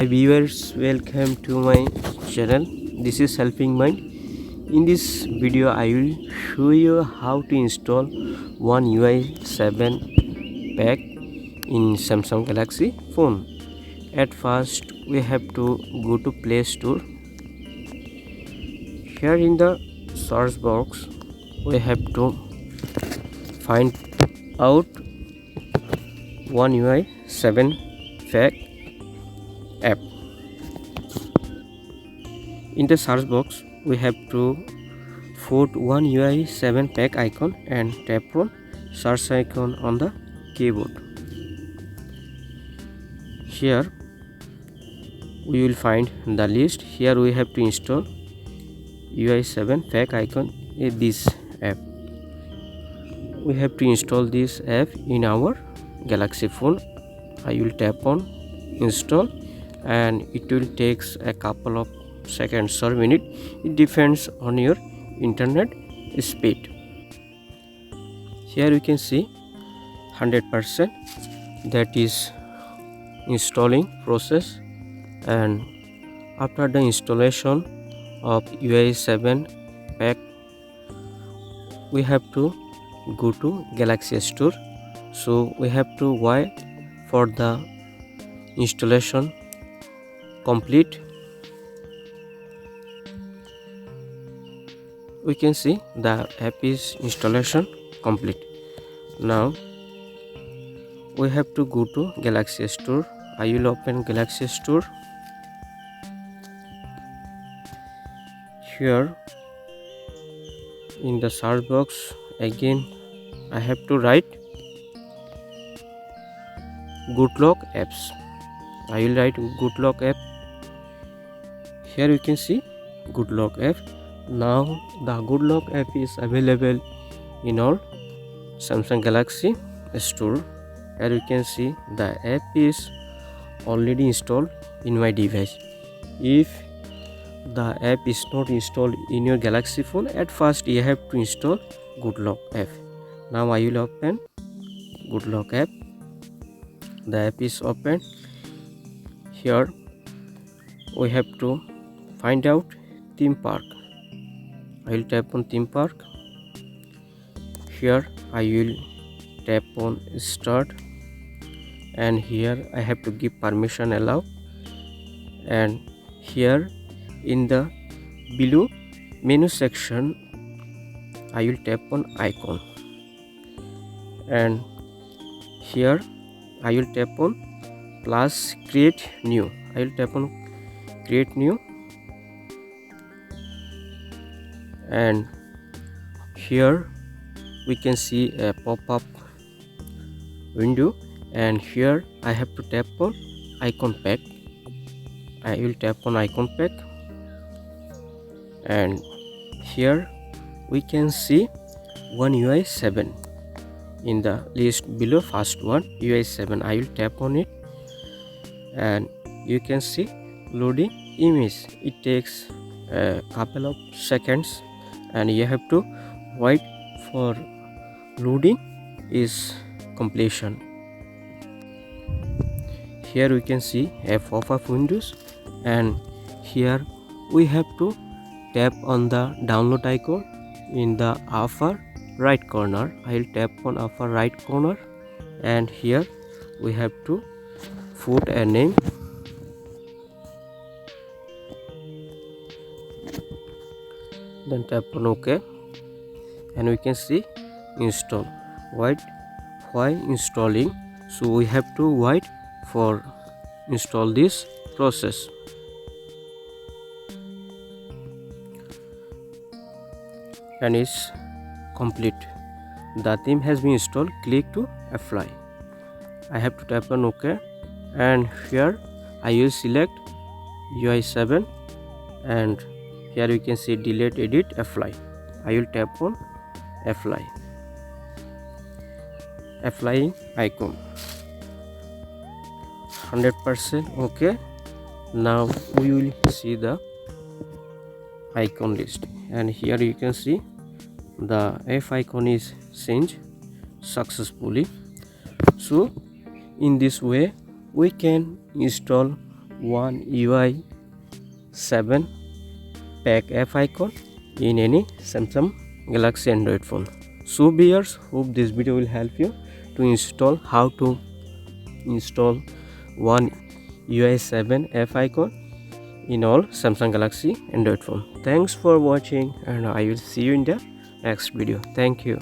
Hi viewers, welcome to my channel. This is Helping Mind. In this video I will show you how to install one UI 7 pack in Samsung Galaxy phone. At first we have to go to Play Store. Here in the search box we have to find out one UI 7 pack app. In the search box we have to put one UI 7 pack icon and tap on search icon on the keyboard. Here we will find the list. Here we have to install UI 7 pack icon in this app. We have to install this app in our Galaxy phone. I will tap on install and it will take a couple of seconds or minute. It depends on your internet speed. Here you can see 100% that is installing process, and after the installation of UI 7 pack we have to go to Galaxy Store. So we have to wait for the installation complete. We can see the app is installation complete. Now we have to go to Galaxy Store. I will open Galaxy Store. Here in the search box again I have to write Good Luck apps. I will write Good Luck app. Here you can see Good Luck app. Now the Good Luck app is available in all Samsung Galaxy Store. Here you can see the app is already installed in my device. If the app is not installed in your Galaxy phone, at first you have to install Good Luck app. Now I will open Good Luck app. The app is open. Here we have to find out theme park. I will tap on theme park. Here I will tap on start, and here I have to give permission allow, and here in the below menu section I will tap on icon, and here I will tap on plus create new. I will tap on create new, and here we can see a pop-up window, and here I have to tap on icon pack. I will tap on icon pack, and here we can see one UI 7 in the list below. First one UI 7. I will tap on it, and you can see loading image. It takes a couple of seconds and you have to wait for loading is completion. Here we can see a pop-up windows, and here we have to tap on the download icon in the upper right corner. I will tap on upper right corner, and here we have to put a name. Then tap on OK, and we can see install. Wait while installing, so we have to wait for install this process. And it's complete. The theme has been installed. Click to apply. I have to tap on OK, and here I will select UI 7, and here you can see delete, edit, apply. I will tap on apply. Applying icon. 100% OK. Now we will see the icon list, and here you can see the F icon is changed successfully. So in this way we can install one UI 7 pack F icon in any Samsung Galaxy Android phone. So viewers, hope this video will help you to install how to install one UI 7 F icon in all Samsung Galaxy Android phone. Thanks for watching, and I will see you in the next video. Thank you.